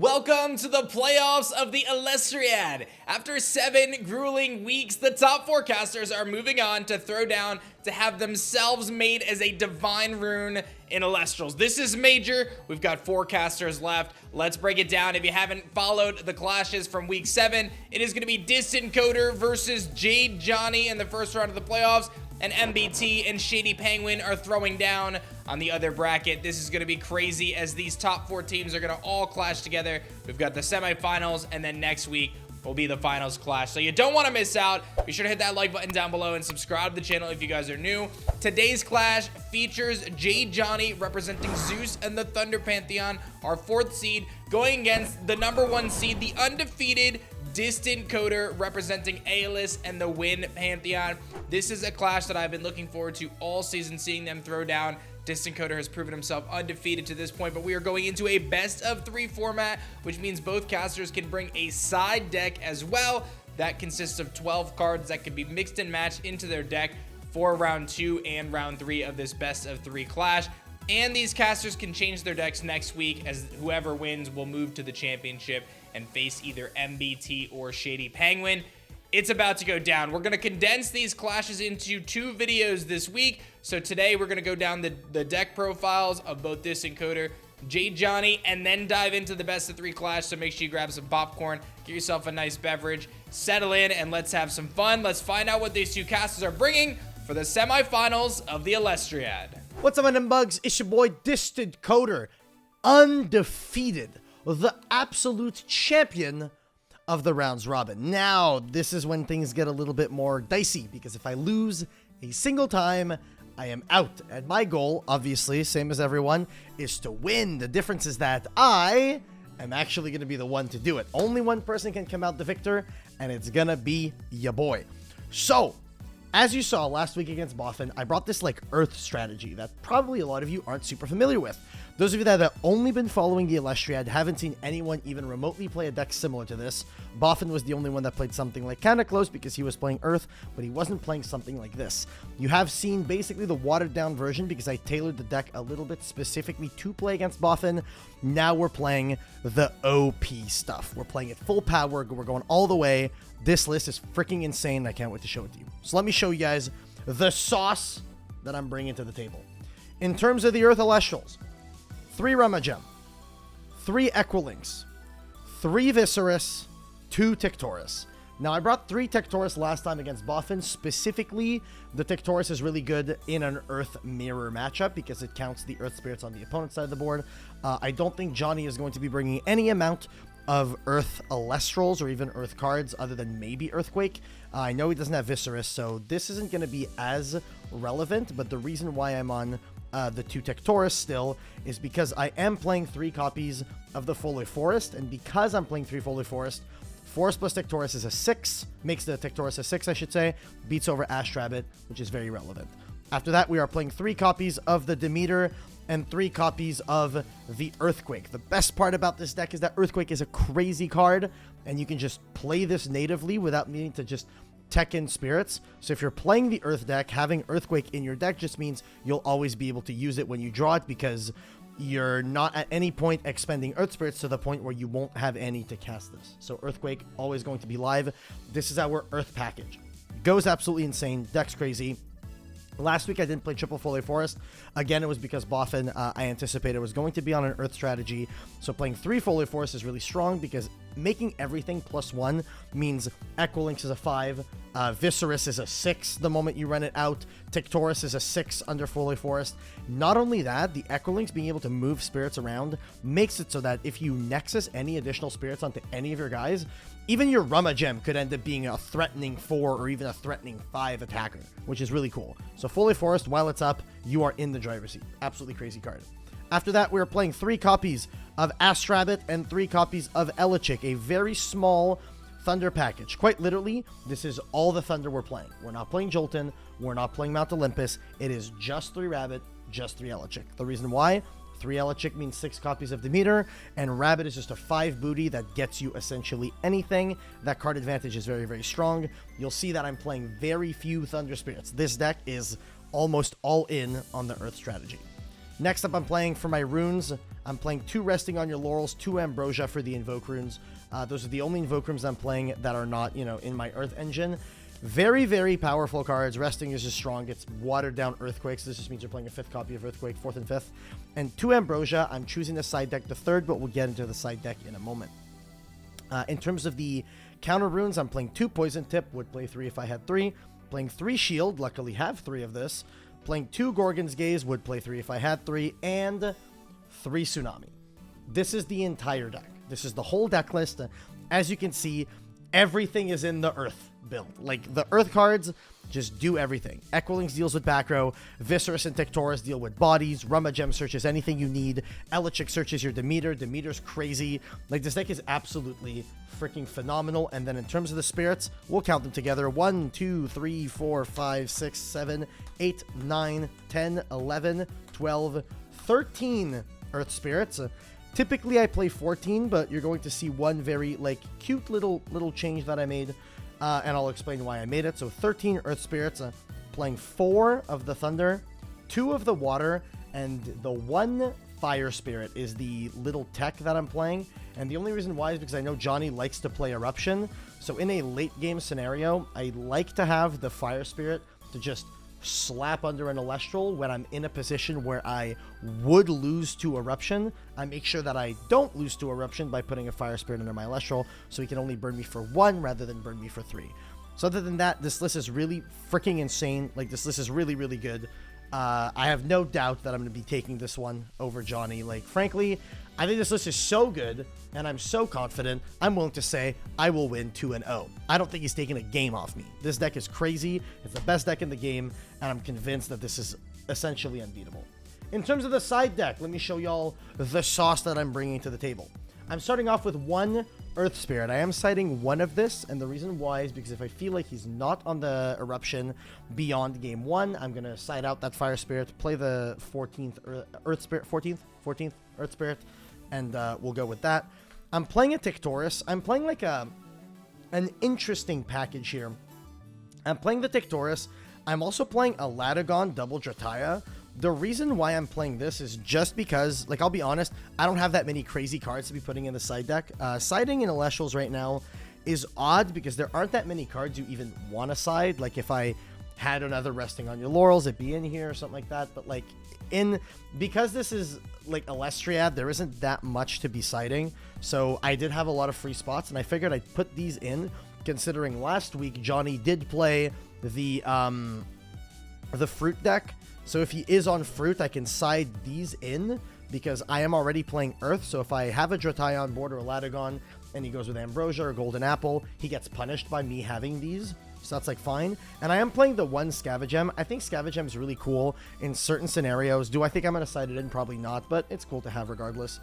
Welcome to the playoffs of the Elestriad. After 7 grueling weeks, the top forecasters are moving on to throw down to have themselves made as a divine rune in Elestrals. This is major. We've got forecasters left. Let's break it down. If you haven't followed the clashes from week 7, it is going to be DistantCoder versus JadeJonny in the first round of the playoffs. And MBT and Shady Penguin are throwing down on the other bracket. This is going to be crazy as these top 4 teams are going to all clash together. We've got the semifinals, and then next week will be the finals clash. So you don't want to miss out. Be sure to hit that like button down below and subscribe to the channel if you guys are new. Today's clash features JadeJonny representing Zeus and the Thunder Pantheon, our 4th seed, going against the #1 seed, the undefeated DistantCoder representing Aeolus and the Wind Pantheon. This is a clash that I've been looking forward to all season, seeing them throw down. DistantCoder has proven himself undefeated to this point, but we are going into a best-of-3 format, which means both casters can bring a side deck as well. That consists of 12 cards that can be mixed and matched into their deck for round 2 and round 3 of this best-of-3 clash. And these casters can change their decks next week, as whoever wins will move to the championship and face either MBT or Shady Penguin. It's about to go down. We're going to condense these clashes into 2 videos this week. So today we're going to go down the deck profiles of both DistantCoder, JadeJonny, and then dive into the best-of-3 clash. So make sure you grab some popcorn, get yourself a nice beverage, settle in, and let's have some fun. Let's find out what these 2 casters are bringing for the semifinals of the Elestriad. What's up, my bugs? It's your boy DistantCoder, undefeated, the absolute champion of the rounds robin. Now, this is when things get a little bit more dicey, because if I lose a single time, I am out. And my goal, obviously, same as everyone, is to win. The difference is that I am actually going to be the one to do it. Only one person can come out the victor, and it's going to be ya boy. So, as you saw last week against Boffin, I brought this like Earth strategy that probably a lot of you aren't super familiar with. Those of you that have only been following the Elestriad haven't seen anyone even remotely play a deck similar to this. Boffin was the only one that played something like kind of close because he was playing Earth, but he wasn't playing something like this. You have seen basically the watered down version because I tailored the deck a little bit specifically to play against Boffin. Now we're playing the OP stuff. We're playing it full power. We're going all the way. This list is freaking insane. I can't wait to show it to you. So let me show you guys the sauce that I'm bringing to the table. In terms of the Earth Elestrals, 3 Rumagem, 3 Equilinks, 3 Viserys, 2 Tictorus. Now, I brought 3 Tictorus last time against Boffin. Specifically, the Tictorus is really good in an Earth Mirror matchup because it counts the Earth Spirits on the opponent's side of the board. I don't think Johnny is going to be bringing any amount of Earth Elestrals or even Earth cards other than maybe Earthquake. I know he doesn't have Viserys, so this isn't going to be as relevant, but the reason why I'm on the 2 Tictorus still is because I am playing 3 copies of the Foliage Forest, and because I'm playing 3 Foliage Forest, Forest plus Tictorus is a 6, makes the Tictorus a 6, I should say, beats over Astrabbit, which is very relevant. After that, we are playing 3 copies of the Demeter and 3 copies of the Earthquake. The best part about this deck is that Earthquake is a crazy card, and you can just play this natively without needing to just tech in spirits. So if you're playing the Earth deck, having Earthquake in your deck just means you'll always be able to use it when you draw it because you're not at any point expending Earth Spirits to the point where you won't have any to cast this. So Earthquake always going to be live. This is our Earth package. Goes absolutely insane. Deck's crazy. Last week, I didn't play triple Foliage Forest. Again, it was because Boffin, I anticipated was going to be on an Earth strategy. So playing 3 Foliage Forest is really strong because making everything +1 means Equilinks is a 5, Viserys is a 6 the moment you run it out, Tictorus is a 6 under Foliage Forest. Not only that, the Equilinks being able to move spirits around makes it so that if you Nexus any additional spirits onto any of your guys, even your Rumagem could end up being a threatening 4 or even a threatening 5 attacker, which is really cool. So Foliage Forest, while it's up, you are in the driver's seat. Absolutely crazy card. After that, we're playing 3 copies of Astrabbit and 3 copies of Elichick, a very small Thunder package. Quite literally, this is all the Thunder we're playing. We're not playing Jolton. We're not playing Mount Olympus. It is just 3 Rabbit, just 3 Elichick. The reason why? 3 Elichick means 6 copies of Demeter, and Rabbit is just a 5 booty that gets you essentially anything. That card advantage is very, very strong. You'll see that I'm playing very few Thunder Spirits. This deck is almost all in on the Earth strategy. Next up, I'm playing for my runes. I'm playing 2 Resting on Your Laurels, 2 Ambrosia for the Invoke runes. Those are the only Invoke runes I'm playing that are not, you know, in my Earth engine. Very, very powerful cards. Resting is just strong. It's watered down Earthquakes. This just means you're playing a 5th copy of Earthquake, 4th and 5th. And 2 Ambrosia. I'm choosing the side deck, the 3rd, but we'll get into the side deck in a moment. In terms of the counter runes, I'm playing 2 Poison Tip. Would play 3 if I had 3. Playing 3 Shield. Luckily have 3 of this. Playing 2 Gorgon's Gaze. Would play 3 if I had 3. And 3 Tsunami. This is the entire deck. This is the whole deck list. As you can see, everything is in the Earth build. Like, the Earth cards just do everything. Equilings deals with back row. Viserys and Tictorus deal with bodies. Rummagem searches anything you need. Elichic searches your Demeter. Demeter's crazy. Like, this deck is absolutely freaking phenomenal. And then in terms of the spirits, we'll count them together. 1, 2, 3, 4, 5, 6, 7, 8, 9, 10, 11, 12, 13 Earth spirits. Typically, I play 14, but you're going to see one very, like, cute little change that I made, and I'll explain why I made it. So 13 Earth Spirits, playing 4 of the Thunder, 2 of the Water, and the 1 Fire Spirit is the little tech that I'm playing. And the only reason why is because I know Johnny likes to play Eruption. So in a late-game scenario, I like to have the Fire Spirit to just slap under an Elestral when I'm in a position where I would lose to Eruption. I make sure that I don't lose to Eruption by putting a Fire Spirit under my Elestral, so he can only burn me for 1 rather than burn me for 3. So other than that, this list is really freaking insane. Like, this list is really, really good. I have no doubt that I'm going to be taking this one over Johnny. Like, frankly, I think this list is so good, and I'm so confident, I'm willing to say I will win 2-0. I don't think he's taking a game off me. This deck is crazy. It's the best deck in the game, and I'm convinced that this is essentially unbeatable. In terms of the side deck, let me show y'all the sauce that I'm bringing to the table. I'm starting off with 1 Earth Spirit. I am citing 1 of this, and the reason why is because if I feel like he's not on the Eruption beyond game 1, I'm going to side out that Fire Spirit, play the 14th Earth Spirit, 14th Earth Spirit, and we'll go with that. I'm playing a Tictorus. I'm playing like an interesting package here. I'm playing the Tictorus. I'm also playing a Latagon double Drataya. The reason why I'm playing this is just because, like, I'll be honest, I don't have that many crazy cards to be putting in the side deck. Siding in Elestrals right now is odd because there aren't that many cards you even want to side. Like, if I had another Resting on Your Laurels, it'd be in here or something like that. But, like, because this is, like, Elestriad, there isn't that much to be siding. So I did have a lot of free spots, and I figured I'd put these in, considering last week Johnny did play the Fruit deck. So if he is on Fruit, I can side these in because I am already playing Earth. So if I have a Drataya on board or a Latagon and he goes with Ambrosia or Golden Apple, he gets punished by me having these. So that's, like, fine. And I am playing the 1 Scavengem. I think Scavengem is really cool in certain scenarios. Do I think I'm going to side it in? Probably not, but it's cool to have regardless.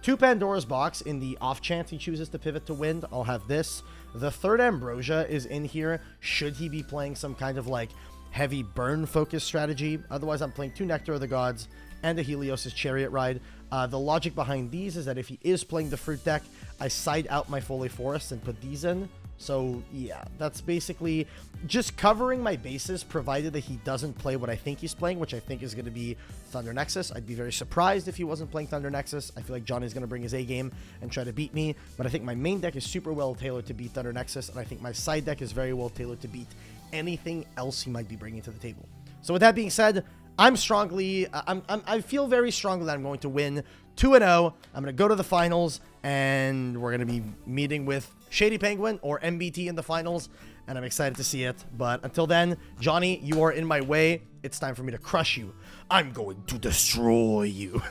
2 Pandora's Box. In the off chance he chooses to pivot to Wind, I'll have this. The 3rd Ambrosia is in here should he be playing some kind of, like, heavy burn focus strategy. Otherwise, I'm playing 2 Nectar of the Gods and a Helios' Chariot Ride. The logic behind these is that if he is playing the Fruit deck, I side out my Foley Forest and put these in. So, yeah, that's basically just covering my bases, provided that he doesn't play what I think he's playing, which I think is going to be Thunder Nexus. I'd be very surprised if he wasn't playing Thunder Nexus. I feel like Johnny's going to bring his A game and try to beat me, but I think my main deck is super well tailored to beat Thunder Nexus, and I think my side deck is very well tailored to beat anything else he might be bringing to the table. So with that being said, I feel very strongly that I'm going to win 2-0. I'm going to go to the finals, and we're going to be meeting with Shady Penguin or MBT in the finals, and I'm excited to see it. But until then, Johnny, you are in my way. It's time for me to crush you. I'm going to destroy you.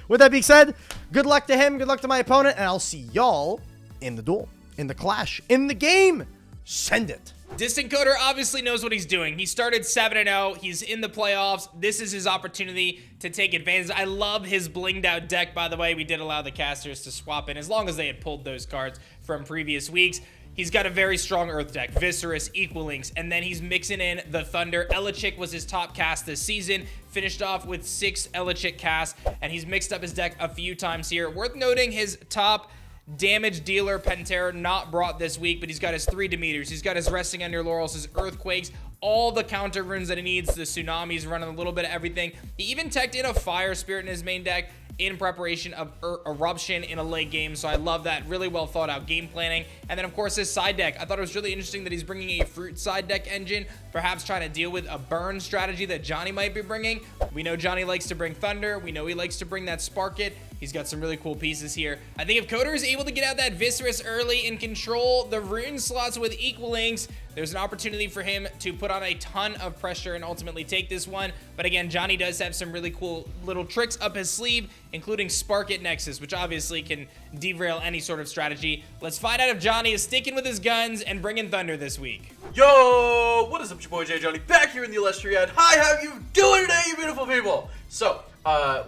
With that being said, good luck to him, good luck to my opponent, and I'll see y'all in the duel, in the clash, in the game. Send it. DistantCoder obviously knows what he's doing. He started 7-0. He's in the playoffs. This is his opportunity to take advantage. I love his blinged out deck, by the way. We did allow the casters to swap in as long as they had pulled those cards from previous weeks. He's got a very strong Earth deck, Viserys, Equalings, and then he's mixing in the Thunder. Elichic was his top cast this season, finished off with 6 Elichic casts, and he's mixed up his deck a few times here. Worth noting, his top damage dealer, Pantera, not brought this week, but he's got his 3 Demeters, he's got his Resting on Your Laurels, his Earthquakes, all the counter runes that he needs. The Tsunami's running a little bit of everything. He even teched in a Fire Spirit in his main deck in preparation of Eruption in a late game, so I love that. Really well thought out game planning. And then of course his side deck, I thought it was really interesting that he's bringing a fruit side deck engine, perhaps trying to deal with a burn strategy that Johnny might be bringing. We know Johnny likes to bring Thunder, we know he likes to bring that Spark It. He's got some really cool pieces here. I think if Coder is able to get out that Viscerus early and control the rune slots with Equalings, there's an opportunity for him to put on a ton of pressure and ultimately take this one. But again, Johnny does have some really cool little tricks up his sleeve, including Spark It Nexus, which obviously can derail any sort of strategy. Let's find out if Johnny is sticking with his guns and bringing Thunder this week. Yo, what is up, your boy JadeJonny, back here in the Elestriad. Hi, how you doing today, you beautiful people? So,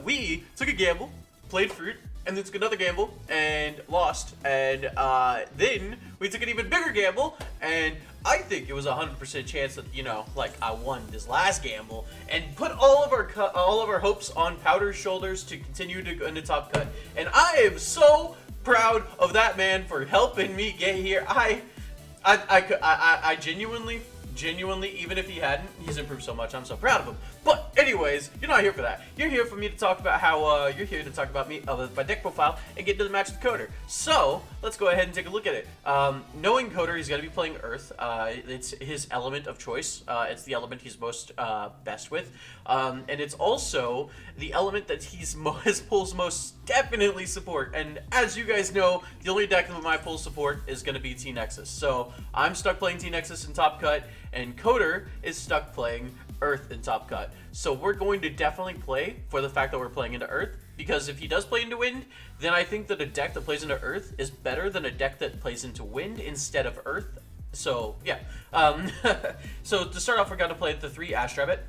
we took a gamble, played fruit, and then took another gamble and lost, and then we took an even bigger gamble, and I think it was a 100% chance that, you know, like, I won this last gamble and put all of our hopes on Powder's shoulders to continue to go into top cut. And I am so proud of that man for helping me get here. I genuinely, even if he hadn't, he's improved so much. I'm so proud of him. But anyways, you're not here for that. You're here for me to talk about how you're here to talk about me, my deck profile, and get to the match with Coder. So let's go ahead and take a look at it. Knowing Coder, he's going to be playing Earth. It's his element of choice. It's the element he's most best with, and it's also the element that his pulls most definitely support. And as you guys know, the only deck that my pull support is going to be T-Nexus. So I'm stuck playing T-Nexus in Top Cut, and Coder is stuck playing Earth in Top Cut. So we're going to definitely play for the fact that we're playing into Earth, because if he does play into Wind, then I think that a deck that plays into Earth is better than a deck that plays into Wind instead of Earth. So yeah. So to start off, we're going to play the 3 Ash Rabbit.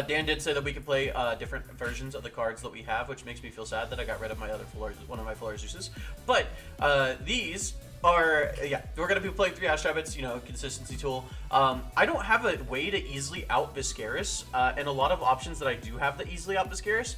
Dan did say that we could play different versions of the cards that we have, which makes me feel sad that I got rid of my other one of my Fuller Zeus's. But these are, yeah, we're going to be playing 3 Ash Rabbits, you know, consistency tool. I don't have a way to easily out Viscerus, and a lot of options that I do have that easily out Viscerus,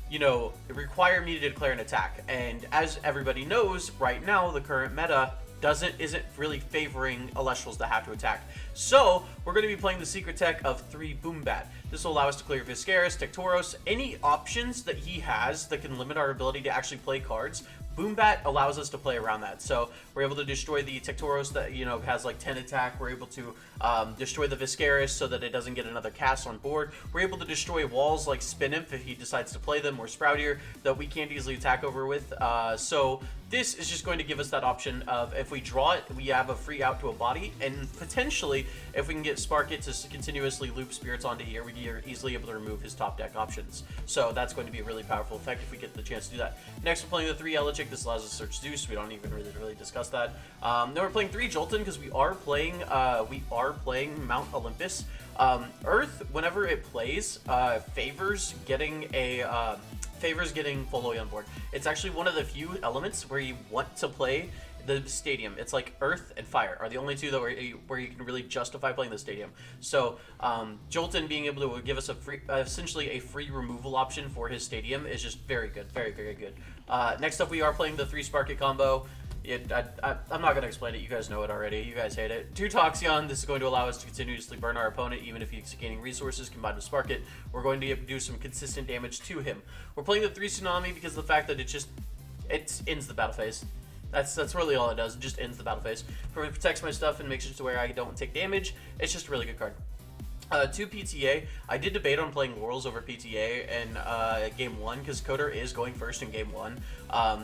you know, require me to declare an attack. And as everybody knows, right now, the current meta isn't really favoring Elestrals that have to attack. So we're going to be playing the secret tech of 3 Boom Bat. This will allow us to clear Viscerus, Tectoros, any options that he has that can limit our ability to actually play cards. Boom Bat allows us to play around that. So we're able to destroy the Tectoros that, you know, has like 10 attack. We're able to destroy the Viscerus so that it doesn't get another cast on board. We're able to destroy walls like Spinimp if he decides to play them, or Sproutier that we can't easily attack over with. So this is just going to give us that option of, if we draw it, we have a free out to a body, and potentially if we can get Spark It to continuously loop spirits onto here, we are easily able to remove his top deck options. So that's going to be a really powerful effect if we get the chance to do that. Next, we're playing the 3 Elechic. This allows us to search Zeus. We don't even really discuss that. Then we're playing 3 Jolton because we are playing Mount Olympus. Earth, whenever it plays, favors getting Foloi on board. It's actually one of the few elements where you want to play the stadium. It's like Earth and Fire are the only two that where you can really justify playing the stadium. So Jolton being able to give us a free, essentially a free removal option for his stadium is just very good, very good. Next up, we are playing the 3 Spark It combo. I'm not going to explain it. You guys know it already. You guys hate it. 2 Toxion. This is going to allow us to continuously burn our opponent, even if he's gaining resources. Combined with Spark It, we're going to do some consistent damage to him. We're playing the 3 Tsunami because of the fact that it ends the battle phase. That's really all it does. It just ends the battle phase. It protects my stuff and makes it to where I don't take damage. It's just a really good card. 2 PTA. I did debate on playing Laurels over PTA in game 1 because Coder is going first in game 1,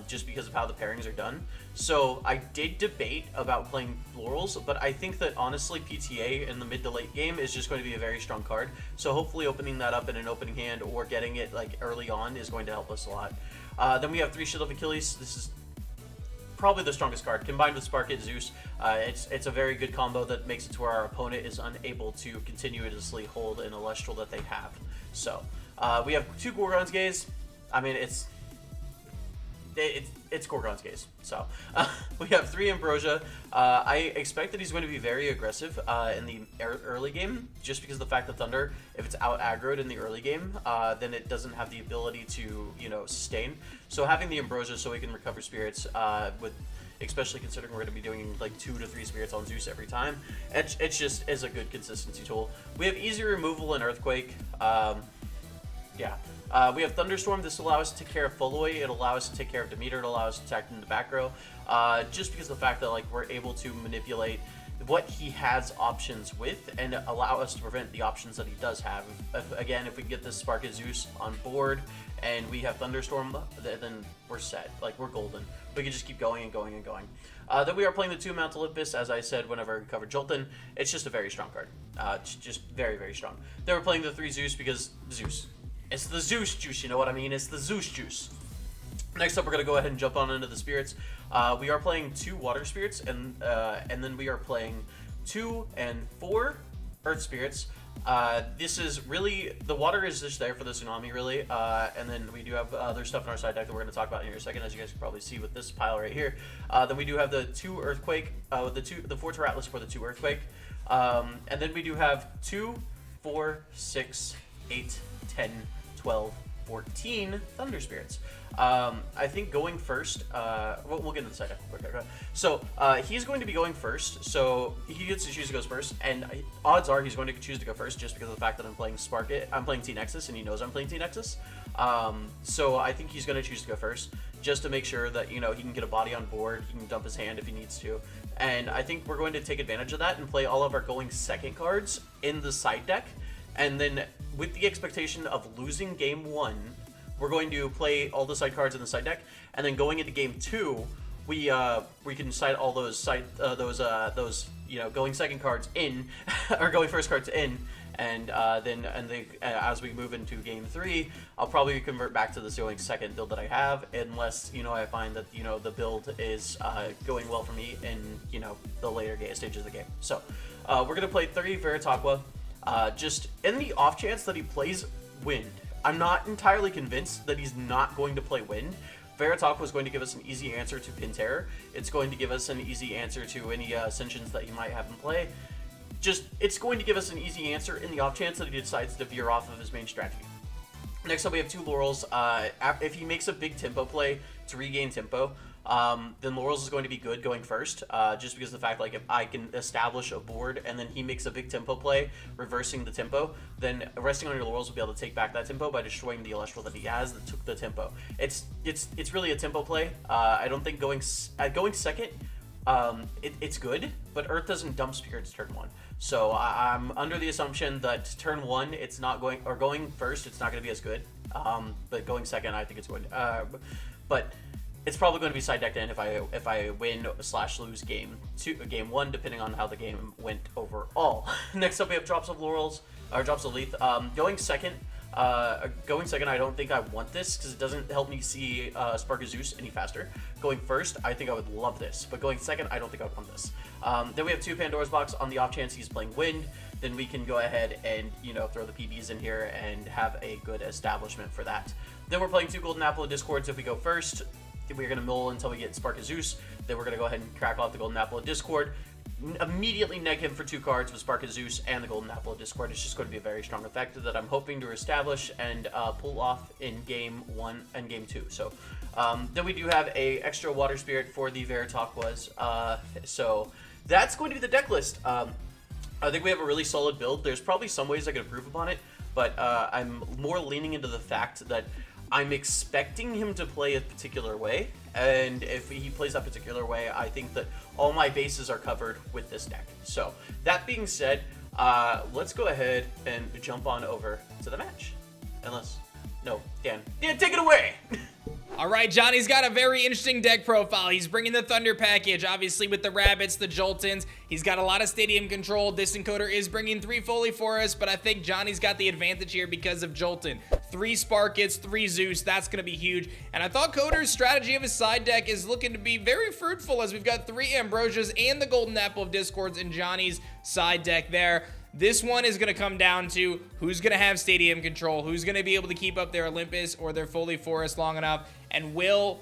just because of how the pairings are done. So I did debate about playing Laurels, but I think that honestly PTA in the mid to late game is just going to be a very strong card. So hopefully opening that up in an opening hand or getting it like early on is going to help us a lot. Then we have 3 Shield of Achilles. This is probably the strongest card. Combined with Spark It Zeus, it's a very good combo that makes it to where our opponent is unable to continuously hold an Elestral that they have. So we have 2 Gorgon's Gaze. I mean, it's Gorgon's Gaze. So we have 3 Ambrosia. I expect that he's going to be very aggressive in the early game, just because of the fact that Thunder, if it's out aggroed in the early game, then it doesn't have the ability to, you know, sustain. So having the Ambrosia so we can recover spirits with especially considering we're going to be doing like 2 to 3 spirits on Zeus every time. It's just is a good consistency tool. We have easy removal in Earthquake. We have Thunderstorm. This will allow us to take care of Foloi. It'll allow us to take care of Demeter. It'll allow us to attack in the back row. Just because of the fact that like we're able to manipulate what he has options with and allow us to prevent the options that he does have. Again, if we get this Spark of Zeus on board and we have Thunderstorm, then we're set. Like, we're golden. We can just keep going and going and going. Then we are playing the 2 Mount Olympus, as I said whenever we covered Jolton. It's just a very strong card. Just very, very strong. Then we're playing the 3 Zeus because Zeus. It's the Zeus juice, you know what I mean? It's the Zeus juice. Next up, we're going to go ahead and jump on into the spirits. We are playing 2 water spirits, and then we are playing 2 and 4 earth spirits. This is really, the water is just there for the tsunami, really. And then we do have other stuff in our side deck that we're going to talk about in here in a second, as you guys can probably see with this pile right here. Then we do have the 2 earthquake, the 4 Terratlas for the 2 earthquake. And then we do have 2, 4, 6, 8, 10, 12, 14 Thunder Spirits. I think going first, we'll get into the side deck real quick. Okay. So he's going to be going first, so he gets to choose to go first, and odds are he's going to choose to go first just because of the fact that I'm playing I'm playing T-Nexus, and he knows I'm playing T-Nexus. So I think he's going to choose to go first, just to make sure that, you know, he can get a body on board, he can dump his hand if he needs to. And I think we're going to take advantage of that and play all of our going second cards in the side deck. And then with the expectation of losing game 1, we're going to play all the side cards in the side deck, and then going into game 2, we can side all those you know, going second cards in, or going first cards in, and then as we move into game 3, I'll probably convert back to the going second build that I have, unless, you know, I find that, you know, the build is going well for me in, you know, the later stages of the game. So we're gonna play 3 Veritaqua. Just in the off chance that he plays Wind. I'm not entirely convinced that he's not going to play Wind. Veritaqua is going to give us an easy answer to Pin Terror. It's going to give us an easy answer to any Ascensions that he might have in play. It's going to give us an easy answer in the off chance that he decides to veer off of his main strategy. Next up, we have 2 Laurels. If he makes a big tempo play to regain tempo, then Laurels is going to be good going first, just because of the fact, like, if I can establish a board and then he makes a big tempo play, reversing the tempo, then resting on your Laurels will be able to take back that tempo by destroying the Elestral that he has that took the tempo. It's really a tempo play. I don't think going second, it's good, but Earth doesn't dump spirits turn 1. So I'm under the assumption that turn 1, it's not going, or going first, it's not going to be as good. But going second, I think it's going to, but it's probably going to be side decked in if I win / lose game 1, depending on how the game went overall. Next up, we have Drops of Laurels, or Drops of Leith. Going second, I don't think I want this because it doesn't help me see Spark of Zeus any faster. Going first, I think I would love this, but going second, I don't think I would want this. Then we have 2 Pandora's Box on the off chance he's playing Wind. Then we can go ahead and, you know, throw the PBs in here and have a good establishment for that. Then we're playing 2 Golden Apple of Discords if we go first. We're going to mill until we get Spark of Zeus. Then we're going to go ahead and crack off the Golden Apple of Discord. Immediately neg him for 2 cards with Spark of Zeus and the Golden Apple of Discord. It's just going to be a very strong effect that I'm hoping to establish and pull off in game 1 and game 2. So then we do have a extra Water Spirit for the Veritaquas. So that's going to be the deck list. I think we have a really solid build. There's probably some ways I could improve upon it, but I'm more leaning into the fact that I'm expecting him to play a particular way, and if he plays that particular way, I think that all my bases are covered with this deck. So, that being said, let's go ahead and jump on over to the match. Dan, take it away! All right, Johnny's got a very interesting deck profile. He's bringing the Thunder package, obviously with the Rabbits, the Joltons. He's got a lot of stadium control. DistantCoder is bringing 3 Foley for us, but I think Johnny's got the advantage here because of Jolton. 3 Sparkets, 3 Zeus, that's going to be huge. And I thought Coder's strategy of his side deck is looking to be very fruitful as we've got 3 Ambrosias and the Golden Apple of Discords in Johnny's side deck there. This one is going to come down to who's going to have stadium control, who's going to be able to keep up their Olympus or their Foley Forest long enough, and will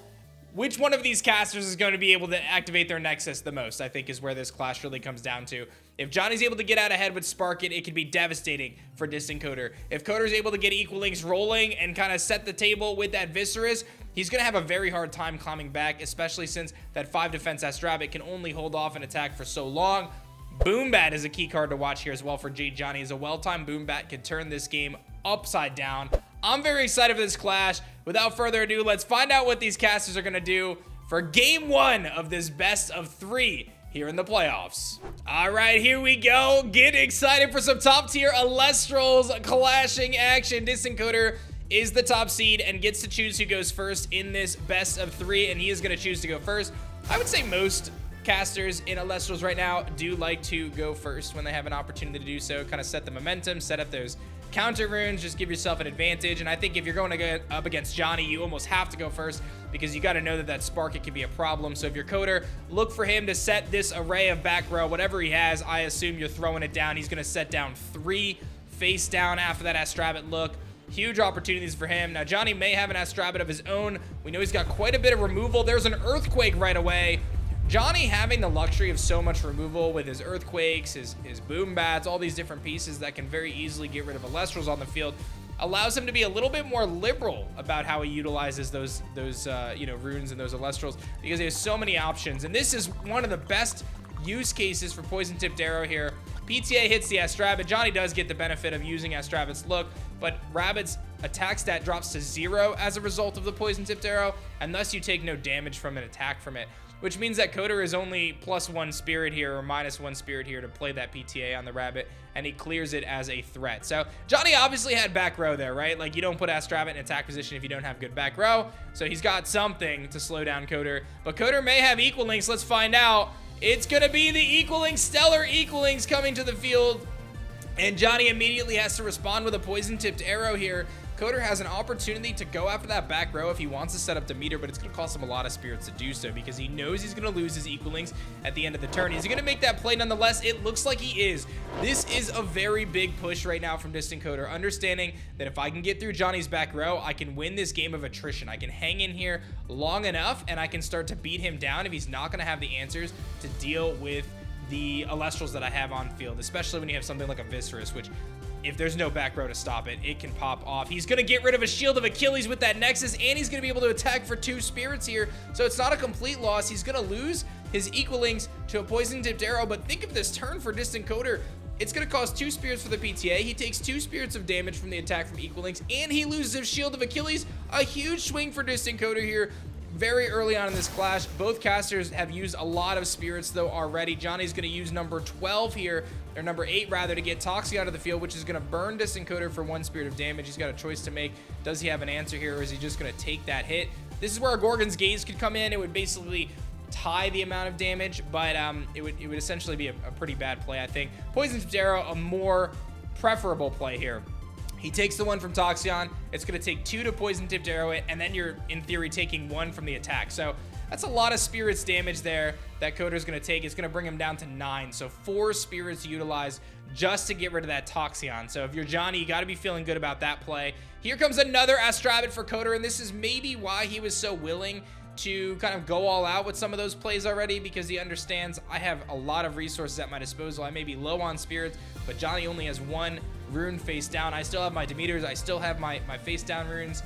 which one of these casters is going to be able to activate their Nexus the most, I think is where this clash really comes down to. If Johnny's able to get out ahead with Spark it can be devastating for DistantCoder. If Coder's able to get Equal Links rolling and kind of set the table with that Viscerus, he's going to have a very hard time climbing back, especially since that 5 defense Astrabbit can only hold off an attack for so long. Boombat is a key card to watch here as well for JadeJonny, as a well-timed Boombat can turn this game upside down. I'm very excited for this clash. Without further ado, let's find out what these casters are going to do for game 1 of this best of 3 here in the playoffs. All right, here we go. Get excited for some top tier Elestrals clashing action. DistantCoder is the top seed and gets to choose who goes first in this best of 3, and he is going to choose to go first. I would say most casters in Elestrals right now do like to go first when they have an opportunity to do so, kind of set the momentum, set up those counter runes, just give yourself an advantage. And I think if you're going to go up against Johnny, you almost have to go first because you got to know that Spark it can be a problem. So if you're Coder, look for him to set this array of back row, whatever he has. I assume you're throwing it down. He's going to set down 3 face down after that Astrabbit look. Huge opportunities for him. Now Johnny may have an Astrabbit of his own. We know he's got quite a bit of removal. There's an Earthquake right away. Johnny having the luxury of so much removal with his Earthquakes, his Boombats, all these different pieces that can very easily get rid of Elestrals on the field, allows him to be a little bit more liberal about how he utilizes those runes and those Elestrals, because he has so many options. And this is one of the best use cases for Poison Tipped Arrow here. PTA hits the Astrabbit. Johnny does get the benefit of using Astrabbit's look, but Rabbit's attack stat drops to 0 as a result of the Poison Tipped Arrow, and thus you take no damage from an attack from it, which means that Coder is only +1 spirit here or -1 spirit here to play that PTA on the Rabbit, and he clears it as a threat. So Johnny obviously had back row there, right? Like, you don't put Astrabbit in attack position if you don't have good back row, so he's got something to slow down Coder. But Coder may have Equal Links. Let's find out. It's gonna be the Equal Links, Stellar Equal Links coming to the field, and Johnny immediately has to respond with a Poison Tipped Arrow here. Coder has an opportunity to go after that back row if he wants to set up Demeter, but it's going to cost him a lot of spirits to do so because he knows he's going to lose his Equal Links at the end of the turn. Is he going to make that play nonetheless? It looks like he is. This is a very big push right now from DistantCoder, understanding that if I can get through Johnny's back row, I can win this game of attrition. I can hang in here long enough, and I can start to beat him down if he's not going to have the answers to deal with the Elestrals that I have on field, especially when you have something like a Viscerus, which, if there's no back row to stop it, it can pop off. He's going to get rid of a Shield of Achilles with that Nexus, and he's going to be able to attack for 2 spirits here. So it's not a complete loss. He's going to lose his Equal Links to a Poison Tipped Arrow, but think of this turn for DistantCoder. It's going to cost 2 spirits for the PTA. He takes 2 spirits of damage from the attack from Equal Links, and he loses his Shield of Achilles. A huge swing for DistantCoder here. Very early on in this clash, both casters have used a lot of spirits though already. Johnny's going to use number 12 here, or number 8 rather, to get Toxic out of the field, which is going to burn DistantCoder for 1 spirit of damage. He's got a choice to make. Does he have an answer here, or is he just going to take that hit? This is where a Gorgon's Gaze could come in. It would basically tie the amount of damage, but it would essentially be a pretty bad play, I think. Poison Tipped Arrow, a more preferable play here. He takes the 1 from Toxion. It's going to take 2 to Poison Tipped Arrow it, and then you're, in theory, taking 1 from the attack. So that's a lot of spirits damage there that Coder's going to take. It's going to bring him down to 9. So 4 spirits utilized just to get rid of that Toxion. So if you're Johnny, you got to be feeling good about that play. Here comes another Astrabbit for Coder, and this is maybe why he was so willing to kind of go all out with some of those plays already, because he understands I have a lot of resources at my disposal. I may be low on spirits, but Johnny only has 1 rune face down. I still have my Demeters. I still have my face down runes.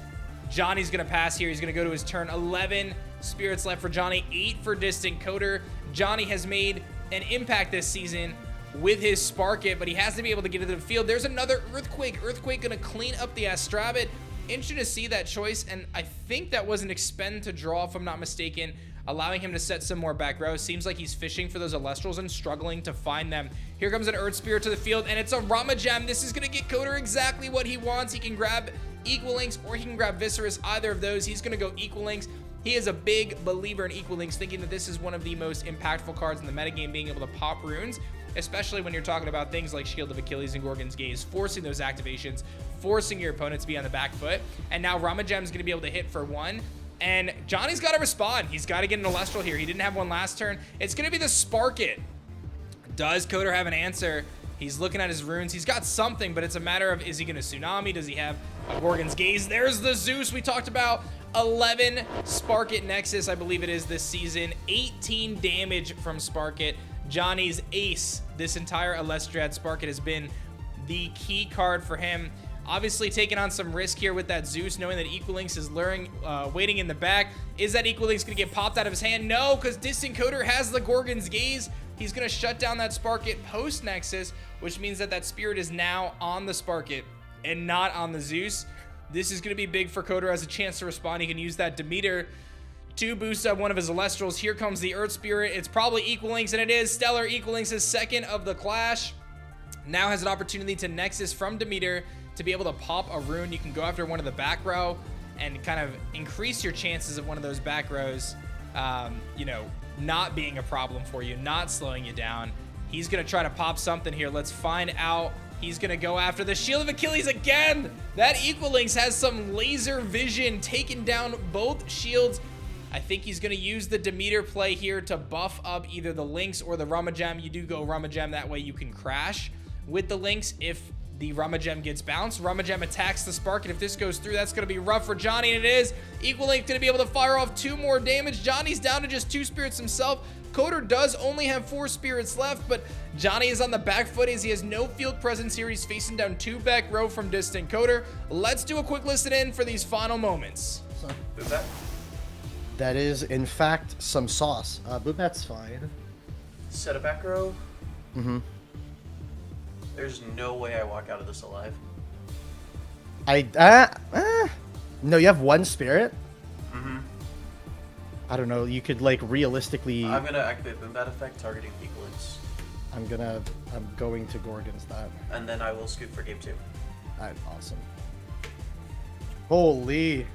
Johnny's going to pass here. He's going to go to his turn. 11 spirits left for Johnny, 8 for DistantCoder. Johnny has made an impact this season with his Spark It, but he has to be able to get into the field. There's another Earthquake. Earthquake going to clean up the Astrabbit. Interesting to see that choice, and I think that was an expend to draw, if I'm not mistaken, allowing him to set some more back row. Seems like he's fishing for those Elestrals and struggling to find them. Here comes an Earth Spirit to the field, and it's a Ramajam. This is going to get Coder exactly what he wants. He can grab Equal Links, or he can grab Viscerus. Either of those, he's going to go Equal Links. He is a big believer in Equal Links, thinking that this is one of the most impactful cards in the metagame, being able to pop runes, especially when you're talking about things like Shield of Achilles and Gorgon's Gaze, forcing those activations, forcing your opponent to be on the back foot. And now Ramajam's going to be able to hit for 1. And Johnny's got to respond. He's got to get an Elestral here. He didn't have one last turn. It's going to be the Spark It. Does Coder have an answer? He's looking at his runes. He's got something, but it's a matter of, is he going to Tsunami? Does he have a Gorgon's Gaze? There's the Zeus we talked about 11 Spark It Nexus, I believe it is this season. 18 damage from Spark It. Johnny's ace this entire Elestriad. Spark It has been the key card for him. Obviously taking on some risk here with that Zeus, knowing that Equalinx is waiting in the back. Is that Equalinx gonna get popped out of his hand? No, because DistantCoder has the Gorgon's Gaze. He's gonna shut down that Spark It post Nexus, which means that that Spirit is now on the Spark It and not on the Zeus. This is gonna be big for Coder. Has a chance to respond. He can use that Demeter to boost up one of his Elestrals. Here comes the Earth Spirit. It's probably Equalinx, and it is. Stellar Equalinx's second of the clash. Now has an opportunity to Nexus from Demeter to be able to pop a rune. You can go after one of the back row and kind of increase your chances of one of those back rows, you know, not being a problem for you, not slowing you down. He's gonna try to pop something here. Let's find out. He's gonna go after the Shield of Achilles again. That Equalinx has some laser vision, taking down both shields. I think he's gonna use the Demeter play here to buff up either the Lynx or the Ramajam. You do go Ramajam, that way you can crash with the Lynx if the Ramajam gets bounced. Ramajam attacks the Spark, and if this goes through, that's gonna be rough for Johnny, and it is. Equalinx gonna be able to fire off 2 more damage. Johnny's down to just 2 spirits himself. Coder does only have 4 spirits left, but Johnny is on the back foot as he has no field presence here. He's facing down 2 back row from DistantCoder. Let's do a quick listen in for these final moments. Who's that? That is, in fact, some sauce. That's fine. Set a back row. Mm-hmm. There's no way I walk out of this alive. No, you have 1 spirit? Mm-hmm. I don't know, you could, like, realistically... I'm gonna activate Boombat effect targeting Equalinx. I'm going to Gorgon's that. And then I will scoop for game 2. Alright, awesome. Holy.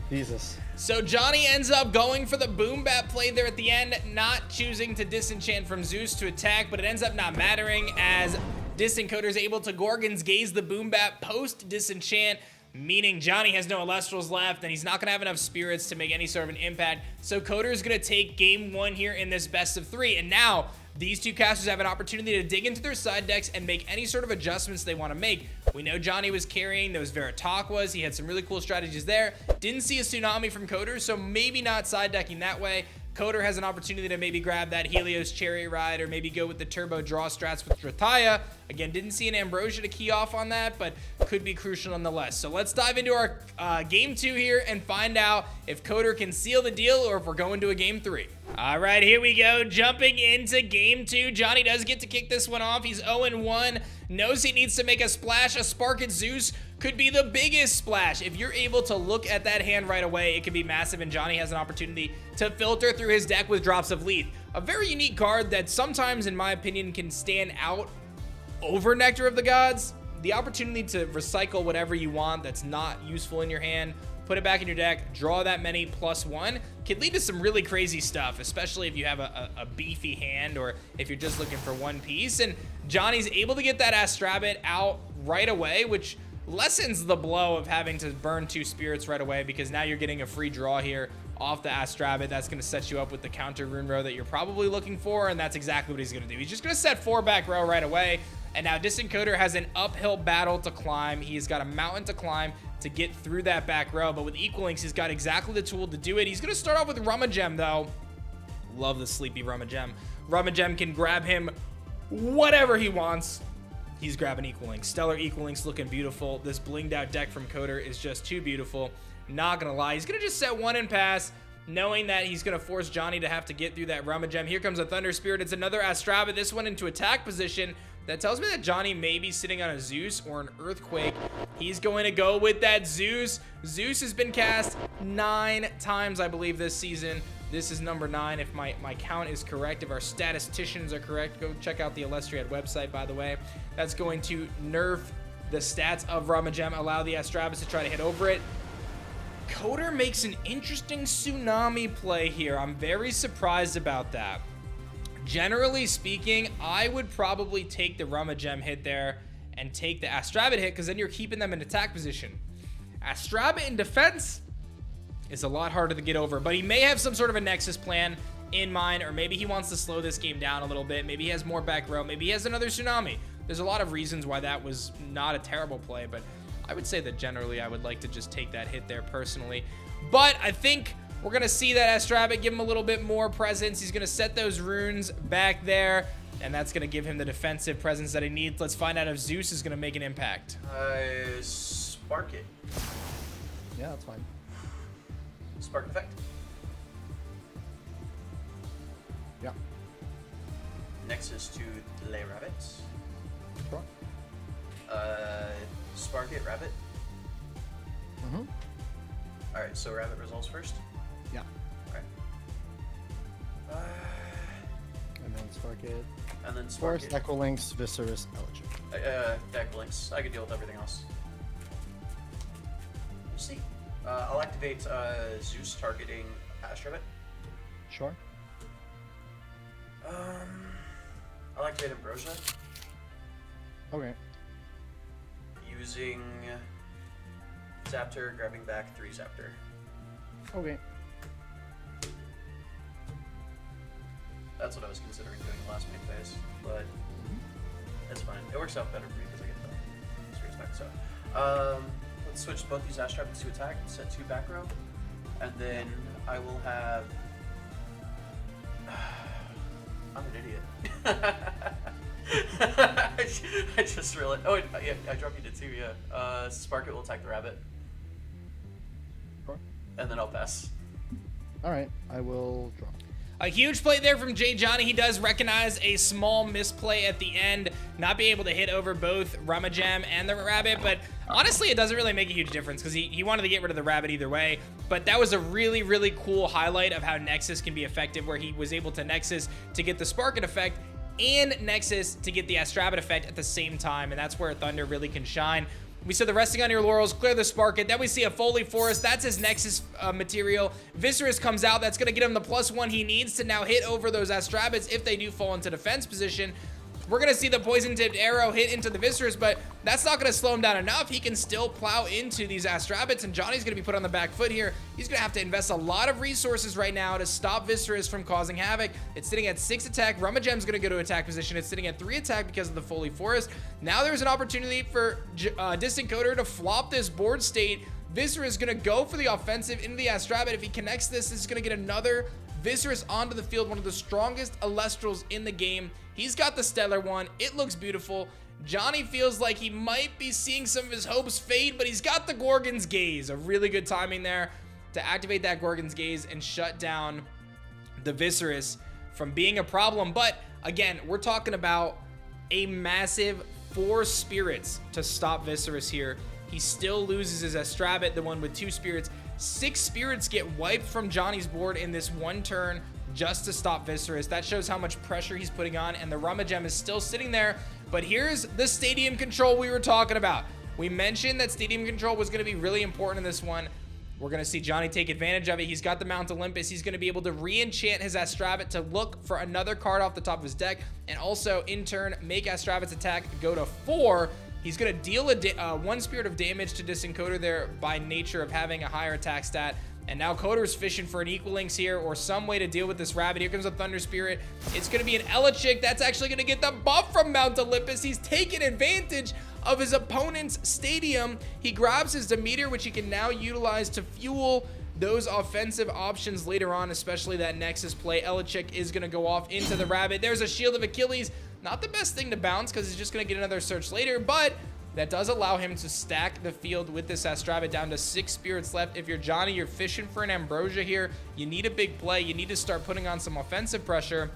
Jesus. So Johnny ends up going for the Boom Bat play there at the end, not choosing to disenchant from Zeus to attack, but it ends up not mattering as DistantCoder is able to Gorgon's Gaze the Boom Bat post disenchant, meaning Johnny has no Elestrals left and he's not going to have enough spirits to make any sort of an impact. So Coder is going to take game 1 here in this best of 3, and now these 2 casters have an opportunity to dig into their side decks and make any sort of adjustments they want to make. We know Johnny was carrying those Veritaqwas. He had some really cool strategies there. Didn't see a Tsunami from Coder, so maybe not side decking that way. Coder has an opportunity to maybe grab that Helios Chariot Ride or maybe go with the Turbo Draw strats with Drataya. Again, didn't see an Ambrosia to key off on that, but could be crucial nonetheless. So let's dive into our game 2 here and find out if Coder can seal the deal or if we're going to a game 3. All right, here we go. Jumping into game 2. Johnny does get to kick this one off. He's 0-1. Knows he needs to make a splash. A Spark It Zeus could be the biggest splash. If you're able to look at that hand right away, it could be massive, and Johnny has an opportunity to filter through his deck with Drops of Leaf. A very unique card that sometimes, in my opinion, can stand out over Nectar of the Gods. The opportunity to recycle whatever you want that's not useful in your hand, put it back in your deck, draw that many +1, can lead to some really crazy stuff, especially if you have a beefy hand or if you're just looking for one piece. And Johnny's able to get that Astrabit out right away, which lessens the blow of having to burn 2 spirits right away, because now you're getting a free draw here off the Astrabit. That's going to set you up with the counter rune row that you're probably looking for, and that's exactly what he's going to do. He's just going to set 4 back row right away, and now DistantCoder has an uphill battle to climb. He's got a mountain to climb to get through that back row, but with Equalinx, he's got exactly the tool to do it. He's going to start off with Ramajam, though. Love the sleepy Ramajam. Ramajam can grab him whatever he wants. He's grabbing Equalinx. Stellar Equalinx looking beautiful. This blinged out deck from Coder is just too beautiful. Not gonna lie. He's gonna just set 1 and pass, knowing that he's gonna force Johnny to have to get through that Ramajam. Here comes a Thunder Spirit. It's another Astrabit, this one into attack position. That tells me that Johnny may be sitting on a Zeus or an Earthquake. He's going to go with that Zeus. Zeus has been cast 9 times, I believe, this season. This is number 9, if my count is correct, if our statisticians are correct. Go check out the Elestriad website, by the way. That's going to nerf the stats of Ramajam, allow the Astrabis to try to hit over it. Coder makes an interesting Tsunami play here. I'm very surprised about that. Generally speaking, I would probably take the Ramajam hit there and take the Astrabit hit, because then you're keeping them in attack position. Astrabit in defense is a lot harder to get over, but he may have some sort of a Nexus plan in mind, or maybe he wants to slow this game down a little bit. Maybe he has more back row. Maybe he has another Tsunami. There's a lot of reasons why that was not a terrible play, but I would say that generally I would like to just take that hit there personally. But I think we're going to see that Astrabbit give him a little bit more presence. He's going to set those runes back there, and that's going to give him the defensive presence that he needs. Let's find out if Zeus is going to make an impact. Spark it. Yeah, that's fine. Spark effect. Yeah. Nexus to delay rabbits. Sure. Spark it, rabbit. Mm-hmm. Alright, so rabbit resolves first. Yeah. Okay. And then spark it. And then spark Force, it. Equilinx, Viserys, Elegic. Deck links. I can deal with everything else. We'll see. I'll activate Zeus targeting Astrabbit. Sure. I'll activate Ambrosia Okay. using Zaptor, grabbing back 3 Zaptor. Okay. That's what I was considering doing last main phase, but it's fine. It works out better for me because I get the spirits back. So, let's switch both these Astrabbits to attack, set 2 back row, and then I will have. I'm an idiot. I just realized. Oh, yeah, I dropped you to 2. Yeah. Spark it will attack the rabbit, Sure. and then I'll pass. All right. I will draw. A huge play there from JadeJonny. He does recognize a small misplay at the end, not being able to hit over both Ramajam and the rabbit, but honestly, it doesn't really make a huge difference because he wanted to get rid of the rabbit either way. But that was a really, really cool highlight of how Nexus can be effective, where he was able to Nexus to get the Sparkin effect and Nexus to get the Astrabbit effect at the same time, and that's where Thunder really can shine. We saw the resting on your laurels, clear the Sparkin. Then we see a Foley Forest. That's his Nexus material. Viserys comes out. That's going to get him the +1 he needs to now hit over those Astrabbits if they do fall into defense position. We're going to see the poison-tipped arrow hit into the Viserys, but that's not going to slow him down enough. He can still plow into these Astrabbits, and Johnny's going to be put on the back foot here. He's going to have to invest a lot of resources right now to stop Viserys from causing havoc. It's sitting at 6 attack. Ramajam's going to go to attack position. It's sitting at 3 attack because of the Foley Forest. Now there's an opportunity for DistantCoder to flop this board state. Viserys is going to go for the offensive into the Astrabbit. If he connects this, this is going to get another Viserys onto the field, one of the strongest Elestrals in the game. He's got the Stellar one. It looks beautiful. Johnny feels like he might be seeing some of his hopes fade, but he's got the Gorgon's Gaze. A really good timing there to activate that Gorgon's Gaze and shut down the Viserys from being a problem. But again, we're talking about a massive 4 spirits to stop Viserys here. He still loses his Astrabbit, the one with 2 spirits. 6 spirits get wiped from Johnny's board in this one turn just to stop Viserys. That shows how much pressure he's putting on, and the Ramajam is still sitting there. But here's the stadium control we were talking about. We mentioned that stadium control was going to be really important in this one. We're going to see Johnny take advantage of it. He's got the Mount Olympus. He's going to be able to re-enchant his Astrabbit to look for another card off the top of his deck, and also, in turn, make Astrabbit's attack go to 4. He's going to deal a 1 spirit of damage to DistantCoder there by nature of having a higher attack stat. And now Coder's fishing for an Equilinx here or some way to deal with this rabbit. Here comes a Thunder Spirit. It's going to be an Elechick. That's actually going to get the buff from Mount Olympus. He's taking advantage of his opponent's stadium. He grabs his Demeter, which he can now utilize to fuel those offensive options later on, especially that Nexus play. Elechick is going to go off into the rabbit. There's a Shield of Achilles. Not the best thing to bounce because he's just going to get another search later, but that does allow him to stack the field with this Astrabbit down to 6 spirits left. If you're Johnny, you're fishing for an Ambrosia here. You need a big play. You need to start putting on some offensive pressure.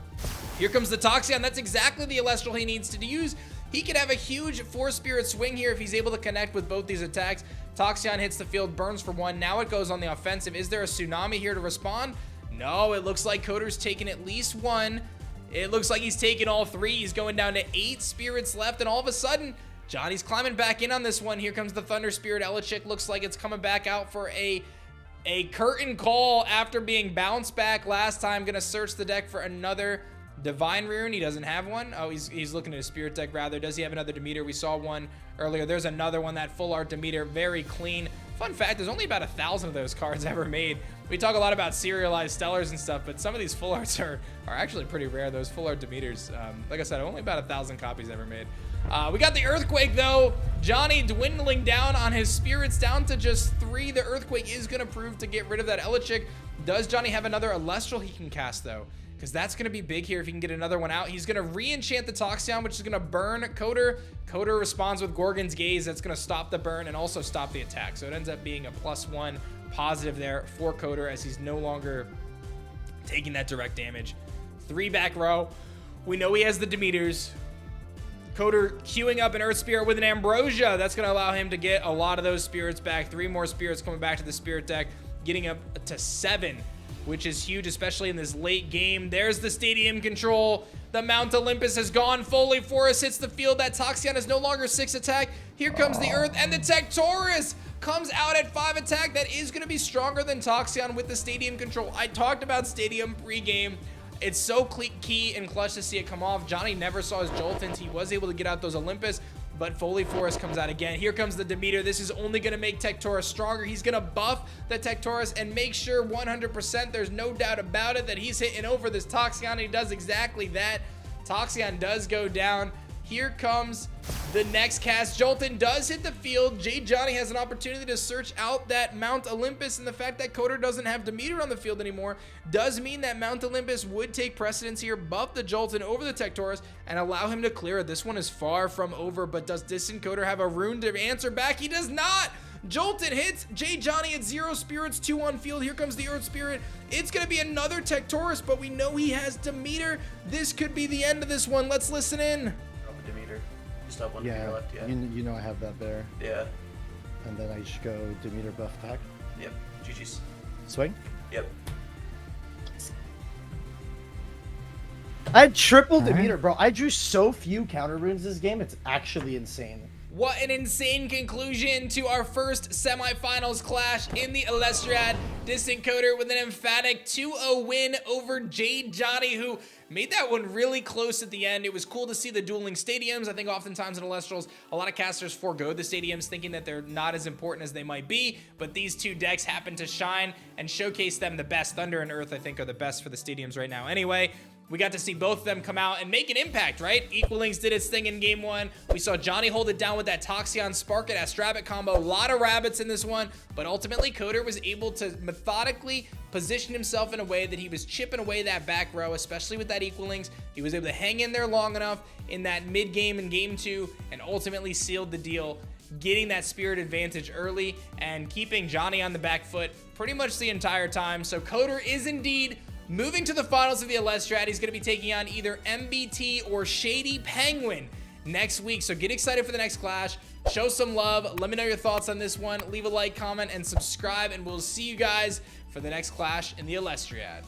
Here comes the Toxion. That's exactly the Elestral he needs to use. He could have a huge 4-spirit swing here if he's able to connect with both these attacks. Toxion hits the field, burns for 1. Now it goes on the offensive. Is there a Tsunami here to respond? No, it looks like Coder's taking at least 1. It looks like he's taking all 3. He's going down to 8 spirits left, and all of a sudden, Johnny's climbing back in on this one. Here comes the Thunder Spirit. Elechick looks like it's coming back out for a curtain call after being bounced back last time. Gonna search the deck for another Divine Rune. He doesn't have one. Oh, he's looking at his Spirit deck rather. Does he have another Demeter? We saw one earlier. There's another one, that full art Demeter. Very clean. Fun fact, there's only about 1,000 of those cards ever made. We talk a lot about serialized Stellars and stuff, but some of these full arts are actually pretty rare. Those full art Demeters, like I said, only about 1,000 copies ever made. We got the Earthquake, though. Johnny dwindling down on his spirits down to just 3. The Earthquake is going to prove to get rid of that Elechic. Does Johnny have another Elestral he can cast, though? Because that's going to be big here if he can get another one out. He's going to re-enchant the Toxion, which is going to burn Coder. Coder responds with Gorgon's Gaze. That's going to stop the burn and also stop the attack. So it ends up being a +1 positive there for Coder as he's no longer taking that direct damage. 3 back row. We know he has the Demeters. Coder queuing up an Earth Spirit with an Ambrosia. That's going to allow him to get a lot of those spirits back. 3 more spirits coming back to the spirit deck, getting up to 7. Which is huge, especially in this late game. There's the stadium control. The Mount Olympus has gone fully. Forest hits the field. That Toxion is no longer 6 attack. Here comes the Earth, and the Tectorus comes out at 5 attack. That is going to be stronger than Toxion with the stadium control. I talked about stadium pre-game. It's so key and clutch to see it come off. Johnny never saw his Joltons. He was able to get out those Olympus, but Foley Forest comes out again. Here comes the Demeter. This is only going to make Tectorus stronger. He's going to buff the Tectorus and make sure 100%, there's no doubt about it, that he's hitting over this Toxion. He does exactly that. Toxion does go down. Here comes the next cast. Jolton does hit the field. JadeJonny has an opportunity to search out that Mount Olympus, and the fact that Coder doesn't have Demeter on the field anymore does mean that Mount Olympus would take precedence here, buff the Jolton over the Tectorus, and allow him to clear it. This one is far from over, but does DistantCoder have a rune to answer back? He does not! Jolton hits JadeJonny at 0 spirits, 2 on field. Here comes the Earth Spirit. It's going to be another Tectorus, but we know he has Demeter. This could be the end of this one. Let's listen in. Demeter. You still have one Demeter left, yeah. You know I have that there. Yeah. And then I just go Demeter buff attack. Yep. GG's. Swing. Yep. I had triple Demeter, bro. I drew so few counter runes this game. It's actually insane. What an insane conclusion to our first semifinals clash in the Elestriad. DistantCoder with an emphatic 2-0 win over JadeJonny, who made that one really close at the end. It was cool to see the dueling stadiums. I think oftentimes in Elestrals, a lot of casters forego the stadiums thinking that they're not as important as they might be, but these 2 decks happen to shine and showcase them the best. Thunder and Earth, I think, are the best for the stadiums right now. Anyway, we got to see both of them come out and make an impact, right? Equalings did its thing in game 1. We saw Johnny hold it down with that Toxion Spark and Astrabic combo. A lot of rabbits in this one, but ultimately Coder was able to methodically position himself in a way that he was chipping away that back row, especially with that Equalings. He was able to hang in there long enough in that mid game in game 2 and ultimately sealed the deal, getting that spirit advantage early and keeping Johnny on the back foot pretty much the entire time. So Coder is indeed moving to the finals of the Elestriad. He's going to be taking on either MBT or Shady Penguin next week. So get excited for the next clash. Show some love. Let me know your thoughts on this one. Leave a like, comment, and subscribe, and we'll see you guys for the next clash in the Elestriad.